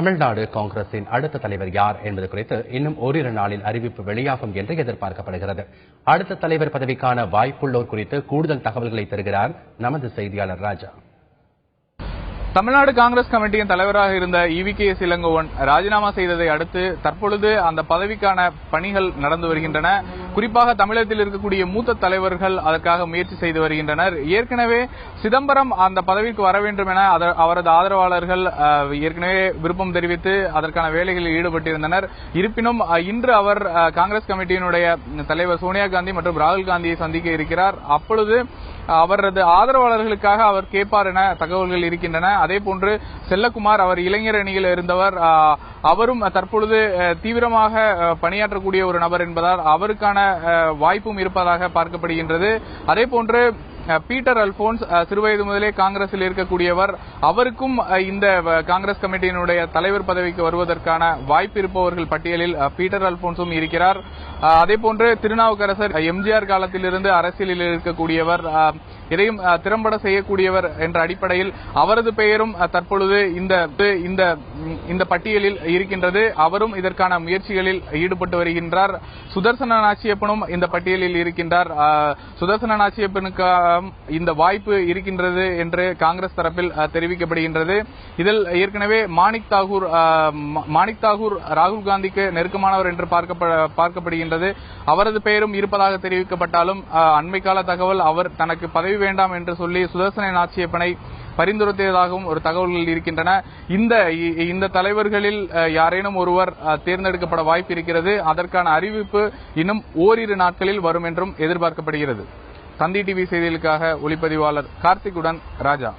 தமிழ்நாடு காங்கிரசின் அடுத்த தலைவர் யார் என்பது குறித்து இன்னும் ஓரிரு நாளில் அறிவிப்பு வெளியாகும் என்று எதிர்பார்க்கப்படுகிறது. அடுத்த தலைவர் பதவிக்கான வாய்ப்புள்ளோர் குறித்து கூடுதல் தகவல்களை தருகிறார் நமது செய்தியாளர் ராஜா. தமிழ்நாடு காங்கிரஸ் கமிட்டியின் தலைவராக இருந்த EVKS இளங்கோவன் ராஜினாமா செய்ததை அடுத்து தற்பொழுது அந்த பதவிக்கான பணிகள் நடந்து வருகின்றன. குறிப்பாக தமிழகத்தில் இருக்கக்கூடிய மூத்த தலைவர்கள் அதற்காக முயற்சி செய்து வருகின்றனர். ஏற்கனவே சிதம்பரம் அந்த பதவிக்கு வர வேண்டும் என அவரது ஆதரவாளர்கள் ஏற்கனவே விருப்பம் தெரிவித்து அதற்கான வேலைகளில் ஈடுபட்டிருந்தனர். இருப்பினும் இன்று அவர் காங்கிரஸ் கமிட்டியினுடைய தலைவர் சோனியா காந்தி மற்றும் ராகுல் காந்தியை சந்திக்க இருக்கிறார். அப்பொழுது அவரது ஆதரவாளர்களுக்காக அவர் கேட்பார் என தகவல்கள் இருக்கின்றன. அதேபோன்று செல்லக்குமார், அவர் இளைஞர் அணியில் இருந்தவர், அவரும் தற்பொழுது தீவிரமாக பணியாற்றக்கூடிய ஒரு நபர் என்பதால் அவருக்கான வாய்ப்பும் இருப்பதாக பார்க்கப்படுகின்றது. அதேபோன்று பீட்டர் அல்போன்ஸ் சிறுவயது முதலே காங்கிரஸில் இருக்கக்கூடியவர், அவருக்கும் இந்த காங்கிரஸ் கமிட்டியினுடைய தலைவர் பதவிக்கு வருவதற்கான வாய்ப்பு இருப்பவர்கள் பட்டியலில் பீட்டர் அல்போன்ஸும் இருக்கிறார். அதேபோன்று திருநாவுக்கரசர் எம்ஜிஆர் காலத்திலிருந்து அரசியலில் இருக்கக்கூடியவர், இதையும் திறம்பட செய்யக்கூடியவர் என்ற அடிப்படையில் அவரது பெயரும் தற்பொழுது இந்த பட்டியலில் இருக்கின்றது. அவரும் இதற்கான முயற்சிகளில் ஈடுபட்டு வருகின்றார். சுதர்சன நாச்சியப்பனும் இந்த பட்டியலில் இருக்கின்றார். சுதர்சன நாச்சியப்பனுக்கு இந்த வாய்ப்பு இருக்கின்றது என்று காங்கிரஸ் தரப்பில் தெரிவிக்கப்படுகின்றது. இதில் ஏற்கனவே மாணிக் தாகூர் ராகுல் காந்திக்கு நெருக்கமானவர் என்று பார்க்கப்படுகின்றது. அவரது பெயரும் இருப்பதாக தெரிவிக்கப்பட்டாலும் அண்மை கால தகவல் அவர் தனக்கு பதவி வேண்டாம் என்று சொல்லி சுதர்சன நாச்சியப்பனை பரிந்துரைத்ததாகவும் ஒரு தகவல்கள் இருக்கின்றன. இந்த தலைவர்களில் யாரேனும் ஒருவர் தேர்ந்தெடுக்கப்பட வாய்ப்பு இருக்கிறது. அதற்கான அறிவிப்பு இன்னும் ஓரிரு நாட்களில் வரும் என்றும் எதிர்பார்க்கப்படுகிறது. தந்தி டிவி செய்திகளுக்காக ஒளிப்பதிவாளர் கார்த்திக்குடன் ராஜா.